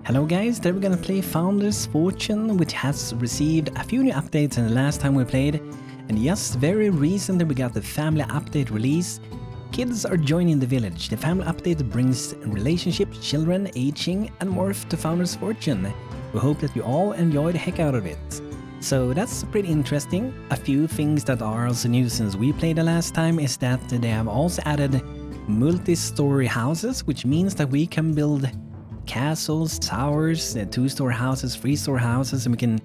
Hello guys, today we're gonna play Founder's Fortune, which has received a few new updates in the last time we played, and yes, very recently we got the family update release. Kids are joining the village. The family update brings relationships, children, aging, and more to Founder's Fortune. We hope that you all enjoy the heck out of it. So that's pretty interesting. A few things that are also new since we played the last time is that they have also added multi-story houses, which means that we can build castles, towers, two-story houses, three-story houses, and we can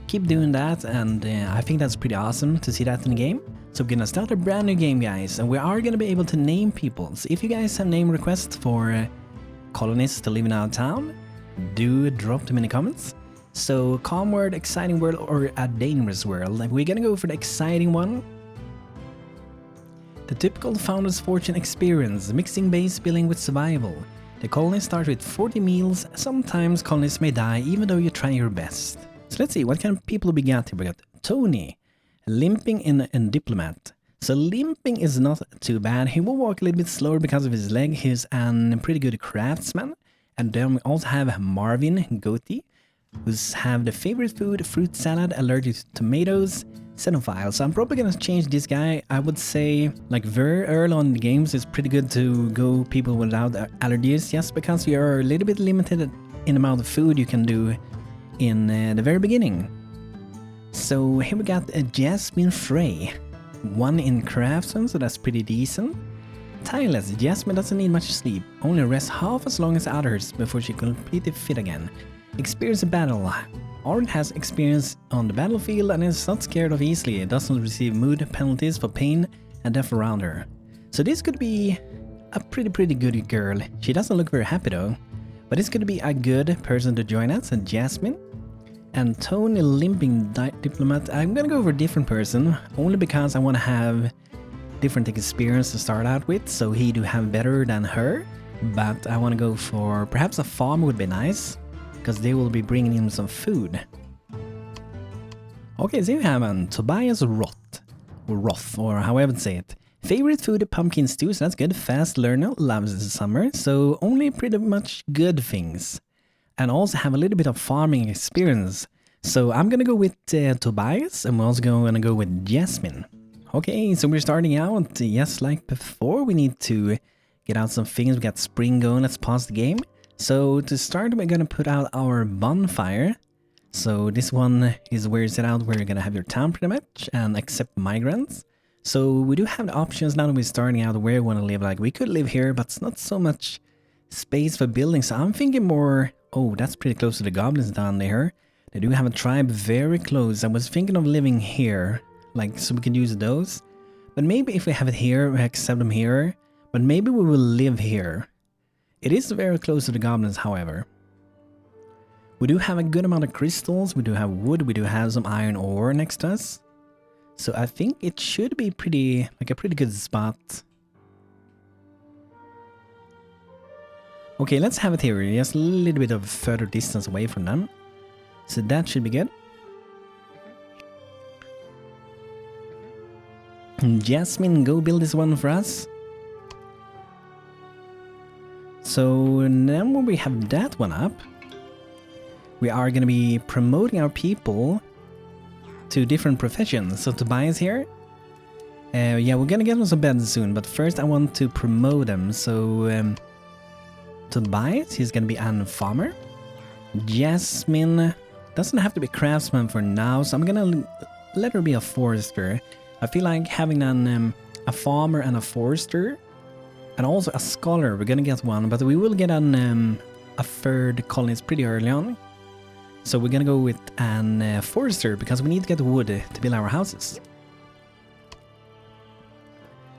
keep doing that, and I think that's pretty awesome to see that in the game. So we're gonna start a brand new game, guys, and we are gonna be able to name people. So if you guys have name requests for colonists to live in our town, do drop them in the comments. So calm world, exciting world, or a dangerous world. We're gonna go for the exciting one. The typical Founder's Fortune experience, mixing base building with survival. The colonists start with 40 meals. Sometimes colonists may die even though you try your best. So let's see, what kind of people we got here? We got Tony, limping and diplomat. So limping is not too bad. He will walk a little bit slower because of his leg. He's a pretty good craftsman. And then we also have Marvin, goatee, who's have the favorite food, fruit salad, allergic to tomatoes, xenophile. So I'm probably gonna change this guy. I would say like very early on in the games it's pretty good to go people without allergies, just because you are a little bit limited in the amount of food you can do in the very beginning. So here we got a Jasmine Frey, one in craftsman, so that's pretty decent. Tireless, Jasmine doesn't need much sleep, only rests half as long as others before she completely fit again. Experience a battle. Orange has experience on the battlefield and is not scared of easily. It doesn't receive mood penalties for pain and death around her. So this could be a pretty good girl. She doesn't look very happy though. But this could be a good person to join us, and Jasmine. And Tony, limping diplomat. I'm gonna go for a different person, only because I want to have different experience to start out with, so he do have better than her. But I want to go for perhaps a farm would be nice, because they will be bringing him some food. Okay, so you have Tobias Roth, or however to say it. Favorite food, pumpkin stew, so that's good. Fast learner, loves the summer, so only pretty much good things. And also have a little bit of farming experience. So I'm gonna go with Tobias, and we're also gonna go with Jasmine. Okay, so we're starting out, just like before. We need to get out some things. We got spring going, let's pause the game. So to start, we're gonna put out our bonfire. So this one is where you set out where you're gonna have your town pretty much and accept migrants. So we do have the options now that we're starting out where we want to live. Like we could live here, but it's not so much space for building. So I'm thinking more, oh, that's pretty close to the goblins down there. They do have a tribe very close. I was thinking of living here, like so we can use those. But maybe if we have it here, we accept them here. But maybe we will live here. It is very close to the goblins, however. We do have a good amount of crystals, we do have wood, we do have some iron ore next to us. So I think it should be pretty, like a pretty good spot. Okay, let's have it here, just a little bit of further distance away from them. So that should be good. Jasmine, go build this one for us. So then when we have that one up, we are going to be promoting our people to different professions. So Tobias here, yeah, we're going to get them some beds soon, but first I want to promote them. So Tobias, he's going to be a farmer. Jasmine doesn't have to be craftsman for now, so I'm going to let her be a forester. I feel like having a farmer and a forester, and also a scholar, we're gonna get one, but we will get a third colonist pretty early on. So we're gonna go with an forester, because we need to get wood to build our houses.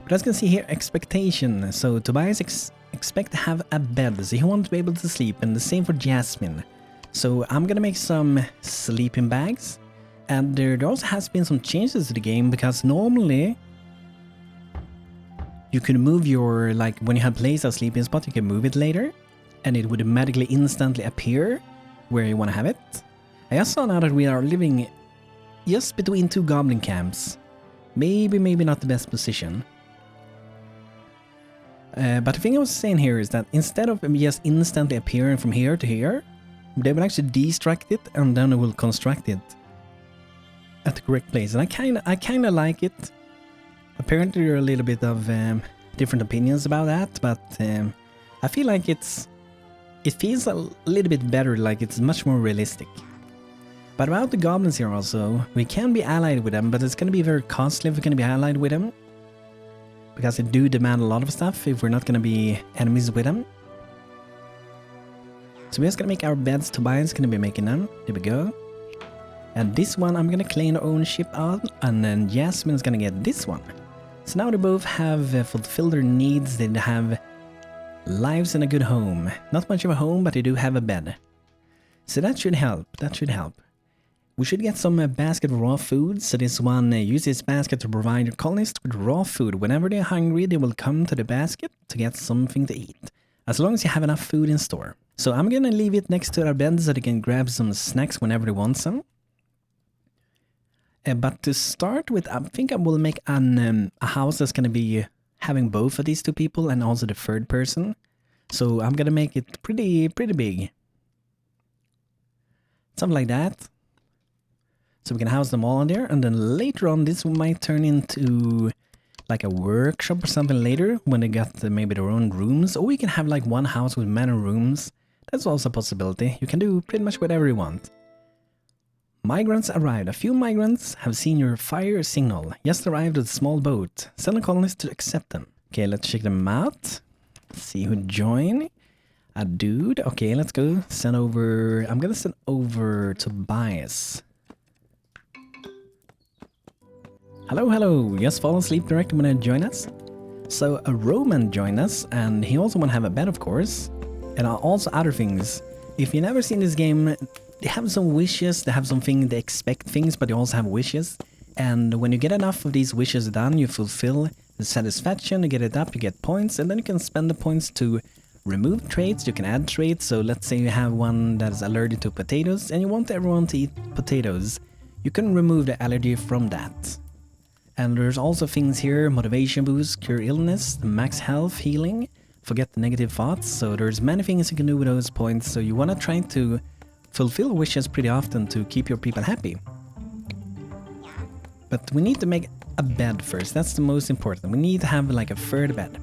But let's go see here, expectation. So Tobias expect to have a bed, so he wants to be able to sleep, and the same for Jasmine. So I'm gonna make some sleeping bags. And there also has been some changes to the game, because normally you can move your, like when you have placed a sleeping spot, you can move it later and it would magically instantly appear where you want to have it. I just saw now that we are living just between two goblin camps. Maybe not the best position. But the thing I was saying here is that instead of just instantly appearing from here to here, they will actually destruct it and then it will construct it at the correct place. And I kind of like it. Apparently there are a little bit of different opinions about that, but I feel like it feels a little bit better, like it's much more realistic. But about the goblins here also, we can be allied with them, but it's going to be very costly if we're going to be allied with them, because they do demand a lot of stuff if we're not going to be enemies with them. So we're just going to make our beds. Tobias is going to be making them. There we go. And this one I'm going to claim ownership on, and then Jasmine's going to get this one. So now they both have fulfilled their needs. They have lives in a good home. Not much of a home, but they do have a bed. So that should help. That should help. We should get some basket of raw food. So this one uses this basket to provide your colonists with raw food. Whenever they're hungry, they will come to the basket to get something to eat. As long as you have enough food in store. So I'm going to leave it next to our bed so they can grab some snacks whenever they want some. But to start with, I think I will make a house that's going to be having both of these two people and also the third person. So I'm going to make it pretty big. Something like that. So we can house them all in there. And then later on, this might turn into like a workshop or something later when they got maybe their own rooms. Or we can have like one house with many rooms. That's also a possibility. You can do pretty much whatever you want. Migrants arrived. A few migrants have seen your fire signal. Just arrived with a small boat. Send a colonist to accept them. Okay, let's check them out. See who joined. A dude. Okay, let's go. Send over... I'm gonna send over Tobias. Hello, hello. Just fall asleep directly when you join us. So a Roman joined us, and he also want to have a bed, of course. And also other things. If you've never seen this game... They have some wishes, they have something, they expect things, but they also have wishes. And when you get enough of these wishes done, you fulfill the satisfaction, you get it up, you get points, and then you can spend the points to remove traits, you can add traits. So let's say you have one that is allergic to potatoes, and you want everyone to eat potatoes. You can remove the allergy from that. And there's also things here, motivation boost, cure illness, max health, healing, forget the negative thoughts. So there's many things you can do with those points, so you want to try to fulfill wishes pretty often to keep your people happy. But we need to make a bed first, that's the most important. We need to have like a third bed.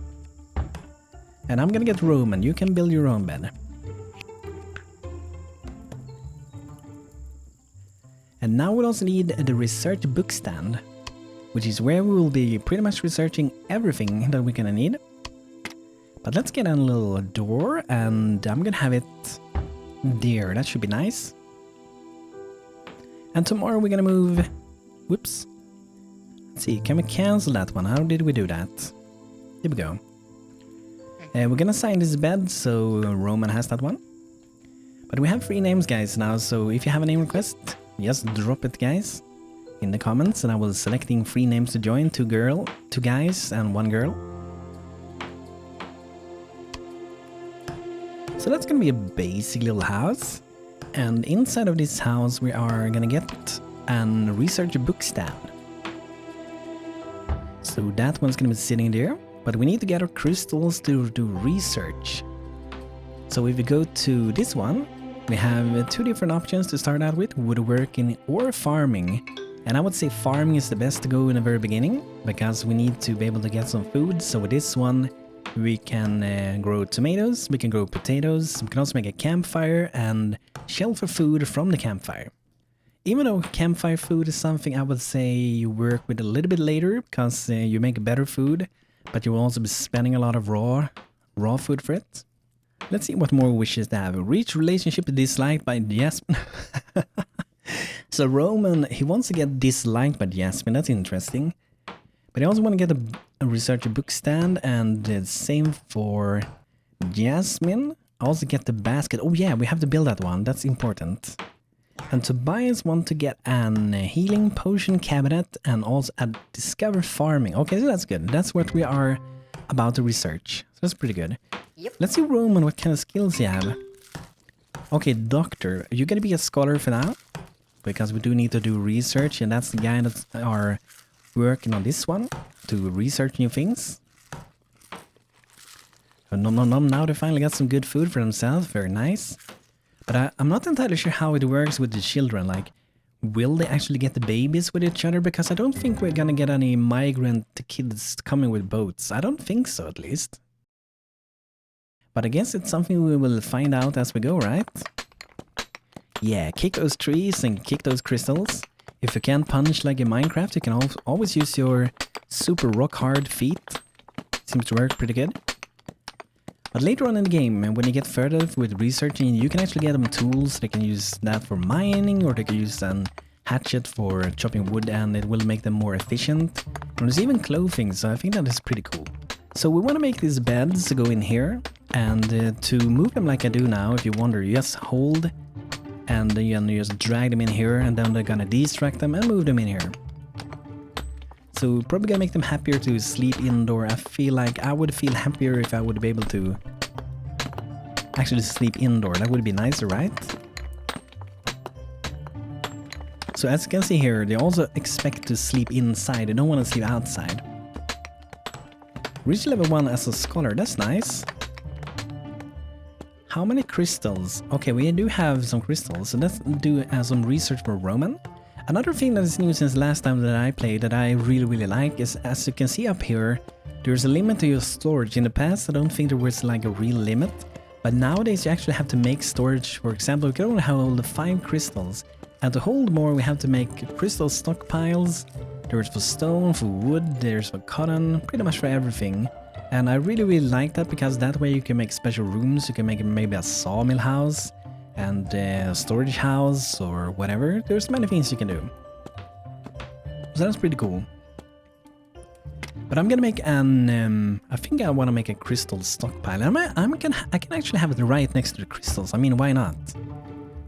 And I'm gonna get Roman, you can build your own bed. And now we'll also need the research book stand, which is where we will be pretty much researching everything that we're gonna need. But let's get a little door, and I'm gonna have it there, that should be nice. And tomorrow we're gonna move... Whoops. Let's see, can we cancel that one? How did we do that? Here we go. We're gonna sign this bed, so Roman has that one. But we have 3 names, guys, now, so if you have a name request, just drop it, guys, in the comments, and I will selecting 3 names to join, 2 guys and 1 girl. So that's gonna be a basic little house, and inside of this house we are gonna get an research book stand. So that one's gonna be sitting there, but we need to get our crystals to do research. So if we go to this one, we have 2 different options to start out with, woodworking or farming. And I would say farming is the best to go in the very beginning, because we need to be able to get some food. So with this one, we can grow tomatoes, we can grow potatoes, we can also make a campfire and shelter food from the campfire. Even though campfire food is something I would say you work with a little bit later, because you make better food, but you will also be spending a lot of raw food for it. Let's see what more wishes they have. Reach relationship disliked by Jasmine. So Roman, he wants to get disliked by Jasmine, that's interesting. But I also want to get a researcher book stand, and the same for Jasmine. I also get the basket. Oh yeah, we have to build that one, that's important. And Tobias want to get an healing potion cabinet and also a discover farming. Okay, so that's good. That's what we are about to research. So that's pretty good. Yep. Let's see Roman, what kind of skills you have. Okay, doctor, you're gonna be a scholar for now, because we do need to do research, and that's the guy that are working on this one to research new things. Now they finally got some good food for themselves, very nice. But I'm not entirely sure how it works with the children. Like, will they actually get the babies with each other? Because I don't think we're gonna get any migrant kids coming with boats. I don't think so, at least. But I guess it's something we will find out as we go, right? Yeah, kick those trees and kick those crystals. If you can't punch like in Minecraft, you can always use your super rock hard feet. Seems to work pretty good. But later on in the game, when you get further with researching, you can actually get them tools. They can use that for mining, or they can use an hatchet for chopping wood, and it will make them more efficient. And there's even clothing, so I think that is pretty cool. So we want to make these beds go in here, and to move them like I do now, if you wonder, you just hold, and then you just drag them in here, and then they're gonna destruct them and move them in here. So probably gonna make them happier to sleep indoor. I feel like I would feel happier if I would be able to actually sleep indoor. That would be nicer, right? So as you can see here, they also expect to sleep inside. They don't want to sleep outside. Reach level 1 as a scholar. That's nice. How many crystals? Okay, we do have some crystals. So let's do some research for Roman. Another thing that is new since last time that I played that I really like is, as you can see up here, there's a limit to your storage. In the past, I don't think there was like a real limit, but nowadays you actually have to make storage. For example, we can only hold 5 crystals, and to hold more we have to make crystal stockpiles. There's for stone, for wood, there's for cotton, pretty much for everything. And I really like that, because that way you can make special rooms. You can make maybe a sawmill house, and a storage house or whatever. There's many things you can do. So that's pretty cool. But I'm gonna make an I think I want to make a crystal stockpile. I can actually have it right next to the crystals. I mean, why not?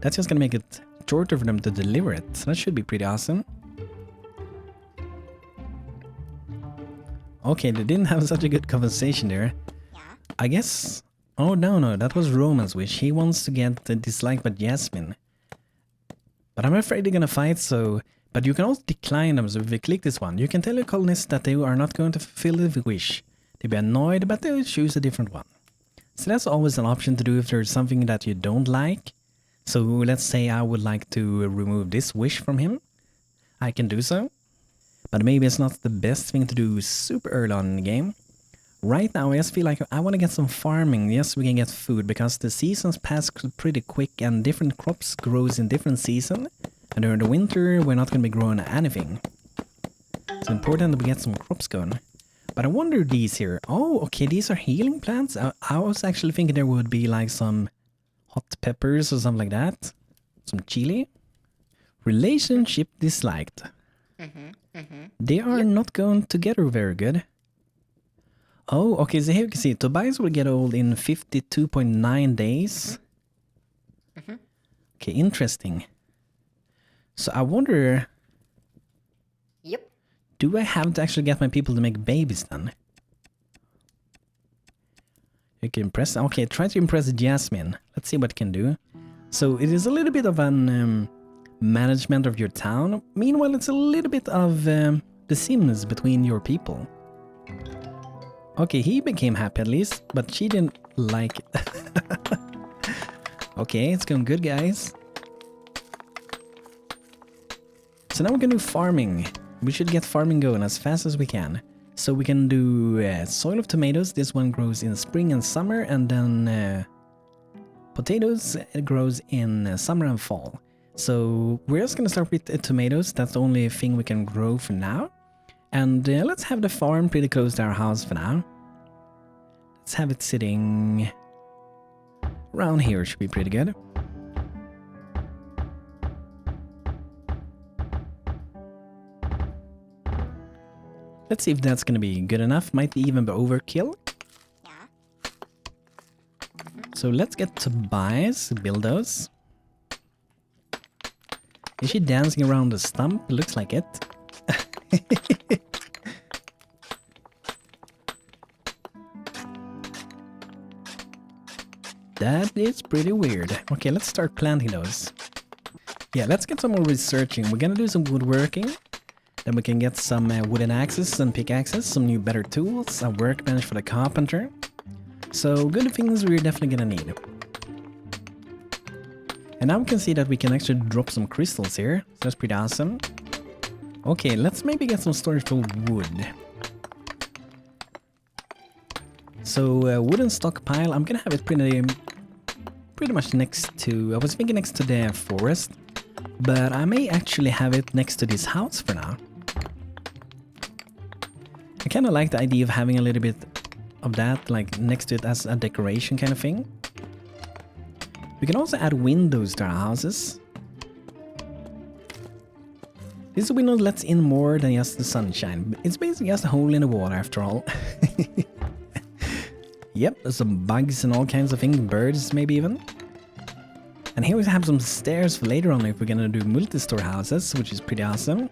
That's just gonna make it shorter for them to deliver it. So that should be pretty awesome. Okay, they didn't have such a good conversation there. Yeah. I guess. Oh, no, that was Roman's wish. He wants to get disliked by Jasmine. But I'm afraid they're gonna fight, so... But you can also decline them, so if you click this one, you can tell your colonists that they are not going to fulfill the wish. They'll be annoyed, but they'll choose a different one. So that's always an option to do if there's something that you don't like. So let's say I would like to remove this wish from him. I can do so. But maybe it's not the best thing to do super early on in the game. Right now I just feel like I want to get some farming, yes, we can get food, because the seasons pass pretty quick and different crops grows in different season. And during the winter we're not going to be growing anything. It's important that we get some crops going. But I wonder these here. Oh, okay, these are healing plants. I was actually thinking there would be like some hot peppers or something like that. Some chili. Relationship disliked. They are not going together very good. Oh, okay, so here you can see Tobias will get old in 52.9 days. Okay, interesting. So I wonder... Yep. Do I have to actually get my people to make babies then? You can impress... Okay, try to impress Jasmine. Let's see what it can do. So it is a little bit of an management of your town. Meanwhile, it's a little bit of the Sims between your people. Okay, he became happy at least, but she didn't like it. Okay, it's going good, guys. So now we can do farming. We should get farming going as fast as we can. So we can do soil of tomatoes. This one grows in spring and summer, and then potatoes grows in summer and fall. So we're just gonna start with tomatoes. That's the only thing we can grow for now. And let's have the farm pretty close to our house for now. Let's have it sitting around here, should be pretty good. Let's see if that's gonna be good enough. Might even be overkill. Yeah. So let's get Tobias, build those. Is she dancing around the stump? It looks like it. That is pretty weird. Okay, let's start planting those. Yeah, let's get some more researching. We're gonna do some woodworking. Then we can get some wooden axes and pickaxes, some new better tools, a workbench for the carpenter. So good things we're definitely gonna need. And now we can see that we can actually drop some crystals here. So that's pretty awesome. Okay, let's maybe get some storage for wood. So wooden stockpile, I'm gonna have it pretty much next to, I was thinking next to the forest, but I may actually have it next to this house for now. I kind of like the idea of having a little bit of that, like next to it as a decoration kind of thing. We can also add windows to our houses. This window lets in more than just the sunshine. It's basically just a hole in the wall after all. Yep, there's some bugs and all kinds of things, birds maybe even. And here we have some stairs for later on if we're gonna do multi-store houses, which is pretty awesome.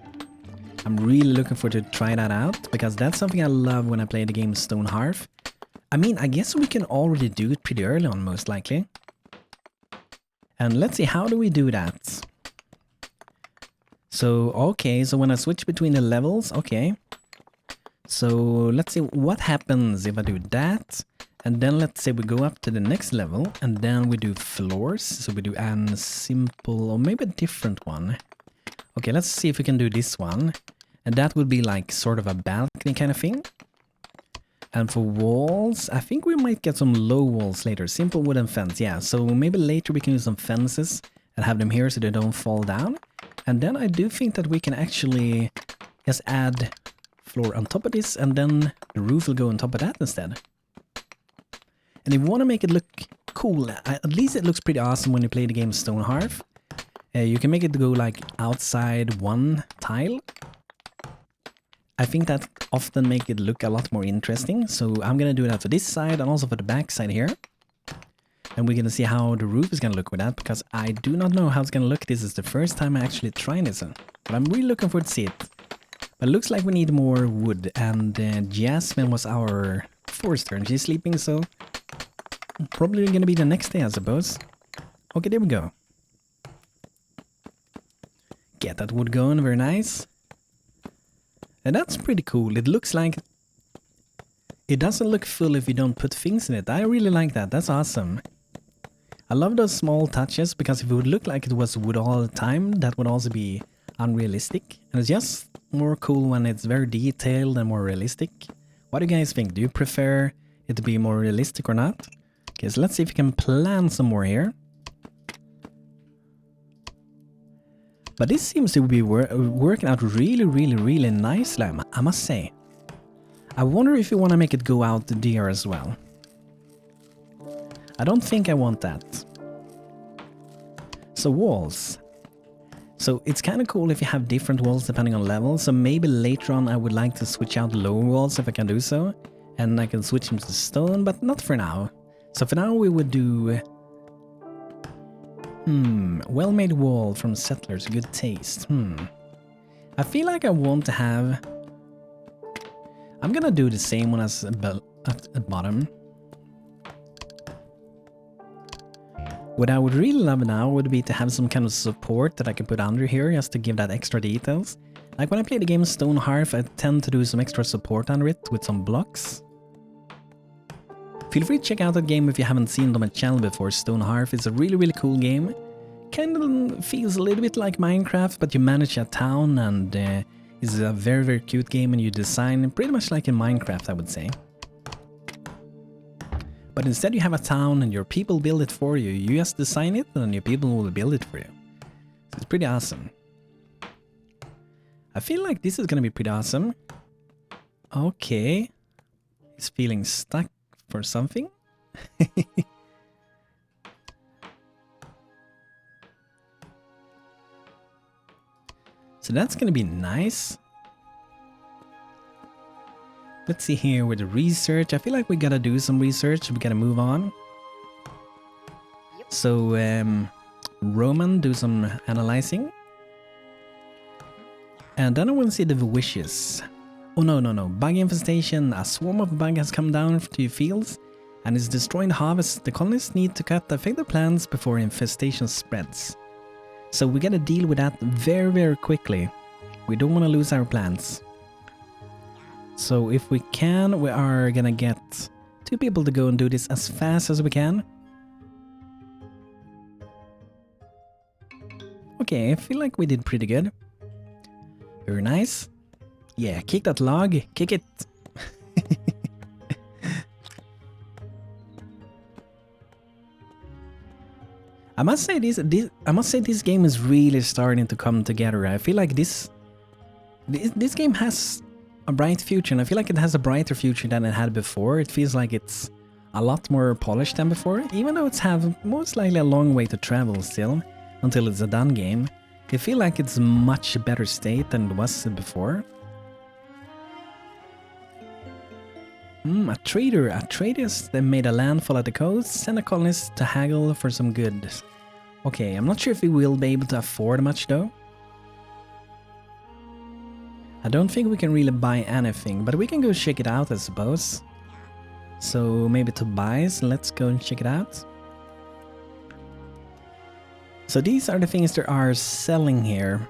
I'm really looking forward to try that out, because that's something I love when I play the game Stone Hearth. I mean, I guess we can already do it pretty early on, most likely. And let's see, how do we do that? So, okay, so when I switch between the levels, okay. So, let's see what happens if I do that. And then let's say we go up to the next level, and then we do floors. So we do a simple, or maybe a different one. Okay, let's see if we can do this one. And that would be like sort of a balcony kind of thing. And for walls, I think we might get some low walls later. Simple wooden fence, yeah. So maybe later we can use some fences and have them here so they don't fall down. And then I do think that we can actually just add floor on top of this, and then the roof will go on top of that instead. And if you want to make it look cool, at least it looks pretty awesome when you play the game Stone Hearth. You can make it go like outside one tile. I think that often make it look a lot more interesting. So I'm going to do that for this side and also for the back side here. And we're going to see how the roof is going to look with that, because I do not know how it's going to look. This is the first time I actually try this. But I'm really looking forward to see it. But it looks like we need more wood. And Jasmine was our forester and she's sleeping, so probably going to be the next day, I suppose. Okay, there we go. Get that wood going, very nice. And that's pretty cool. It looks like it doesn't look full if you don't put things in it. I really like that. That's awesome. I love those small touches, because if it would look like it was wood all the time, that would also be unrealistic. And it's just more cool when it's very detailed and more realistic. What do you guys think? Do you prefer it to be more realistic or not? Okay, so let's see if we can plan some more here. But this seems to be working out really nicely, I must say. I wonder if you want to make it go out there as well. I don't think I want that. So walls. So it's kind of cool if you have different walls depending on level. So maybe later on I would like to switch out the lower walls if I can do so. And I can switch them to stone, but not for now. So for now we would do... well-made wall from settlers, good taste. I feel like I want to have... I'm gonna do the same one as at the bottom. What I would really love now would be to have some kind of support that I can put under here just to give that extra details. Like when I play the game Stone Hearth, I tend to do some extra support under it with some blocks. Feel free to check out that game if you haven't seen it on my channel before. Stone Hearth is a really cool game. Kind of feels a little bit like Minecraft, but you manage a town, and it's a very cute game, and you design pretty much like in Minecraft, I would say. But instead you have a town and your people build it for you. You just design it and your people will build it for you. So it's pretty awesome. I feel like this is gonna be pretty awesome. Okay. He's feeling stuck for something. So that's gonna be nice. Let's see here with the research. I feel like we gotta do some research. We gotta move on. Yep. So, Roman, do some analyzing. And then I want to see the wishes. Oh no. Bug infestation. A swarm of bug has come down to your fields and is destroying the harvest. The colonists need to cut the affected plants before infestation spreads. So we gotta deal with that very quickly. We don't want to lose our plants. So if we can, we are gonna get 2 people to go and do this as fast as we can. Okay, I feel like we did pretty good. Very nice. Yeah, kick that log. Kick it. I must say this game is really starting to come together. I feel like this game has a bright future, and I feel like it has a brighter future than it had before. It feels like it's a lot more polished than before, even though it's have most likely a long way to travel still until it's a done game. I feel like it's much better state than it was before. A trader. A trader that made a landfall at the coast, send a colonist to haggle for some goods. Okay, I'm not sure if we will be able to afford much though. I don't think we can really buy anything, but we can go check it out, I suppose. So maybe to buy, so let's go and check it out. So these are the things that are selling here.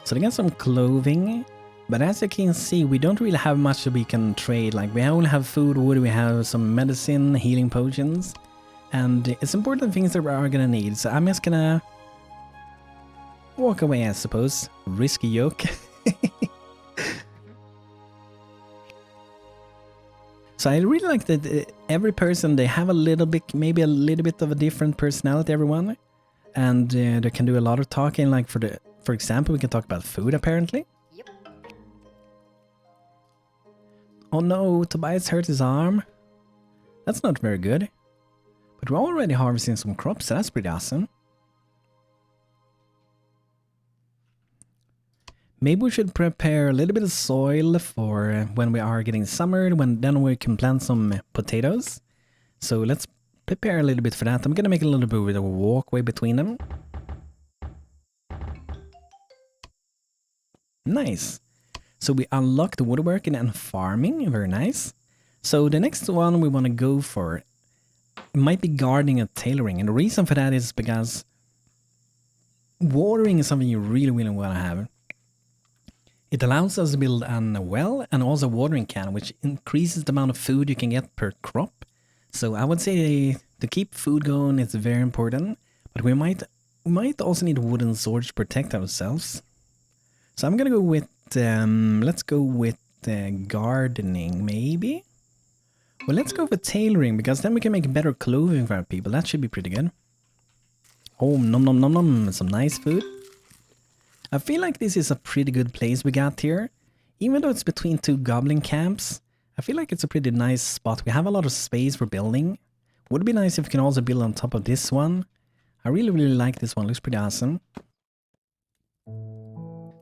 So they got some clothing. But as you can see, we don't really have much that we can trade. Like, we only have food, wood, we have some medicine, healing potions. And it's important things that we are gonna need. So I'm just gonna walk away, I suppose. Risky yoke. So I really like that every person, they have a little bit, maybe a little bit of a different personality, everyone. And they can do a lot of talking, like for example, we can talk about food apparently. Oh no, Tobias hurt his arm. That's not very good. But we're already harvesting some crops, so that's pretty awesome. Maybe we should prepare a little bit of soil for when we are getting summer, then we can plant some potatoes. So let's prepare a little bit for that. I'm gonna make a little bit of a walkway between them. Nice. So we unlocked woodworking and farming, very nice. So the next one we want to go for, it might be gardening and tailoring. And the reason for that is because watering is something you really, really want to have. It allows us to build a well and also a watering can, which increases the amount of food you can get per crop. So I would say to keep food going, it's very important. But we might also need wooden swords to protect ourselves. So I'm gonna go with let's go with gardening, maybe? Well, let's go with tailoring, because then we can make better clothing for our people. That should be pretty good. Oh, nom nom nom nom, some nice food. I feel like this is a pretty good place we got here. Even though it's between two goblin camps, I feel like it's a pretty nice spot. We have a lot of space for building. Would be nice if we can also build on top of this one. I really, really like this one. Looks pretty awesome.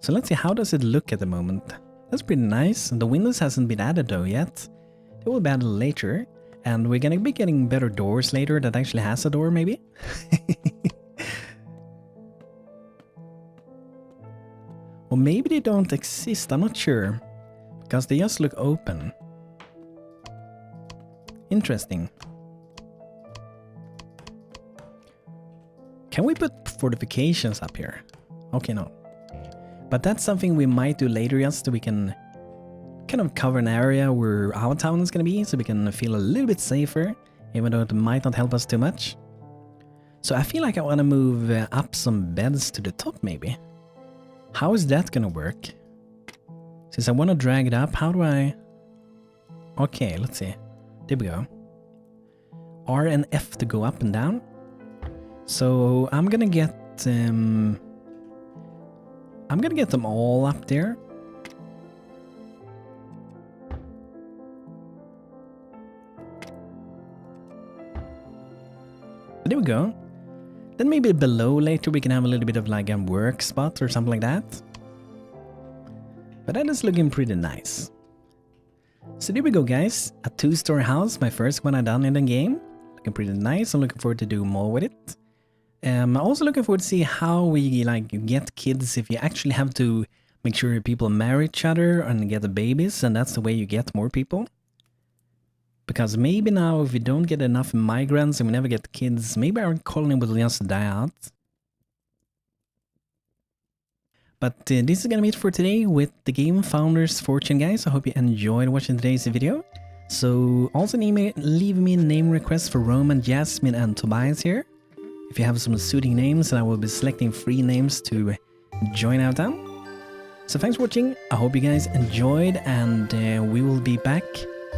So let's see, how does it look at the moment? That's pretty nice. The windows hasn't been added though yet. They will be added later. And we're gonna be getting better doors later that actually has a door, maybe? Or maybe they don't exist, I'm not sure. Because they just look open. Interesting. Can we put fortifications up here? Okay, no. But that's something we might do later, just so we can kind of cover an area where our town is going to be, so we can feel a little bit safer, even though it might not help us too much. So I feel like I want to move up some beds to the top, maybe. How is that going to work? Since I want to drag it up, how do I... Okay, let's see. There we go. R and F to go up and down. So I'm going to get... I'm gonna get them all up there. There we go. Then maybe below later we can have a little bit of like a work spot or something like that. But that is looking pretty nice. So there we go, guys. A 2-story house, my first one I've done in the game. Looking pretty nice. I'm looking forward to do more with it. I'm also looking forward to see how we like get kids if you actually have to make sure people marry each other and get the babies, and that's the way you get more people. Because maybe now if we don't get enough migrants and we never get kids, maybe our colony will just die out. But this is gonna be it for today with the Game Founder's Fortune, guys. I hope you enjoyed watching today's video. So also leave me a name request for Roman, Jasmine and Tobias here. if you have some suiting names, and I will be selecting 3 names to join out on. So thanks for watching. I hope you guys enjoyed, and we will be back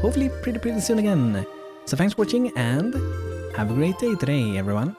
hopefully pretty soon again. So thanks for watching, and have a great day today, everyone.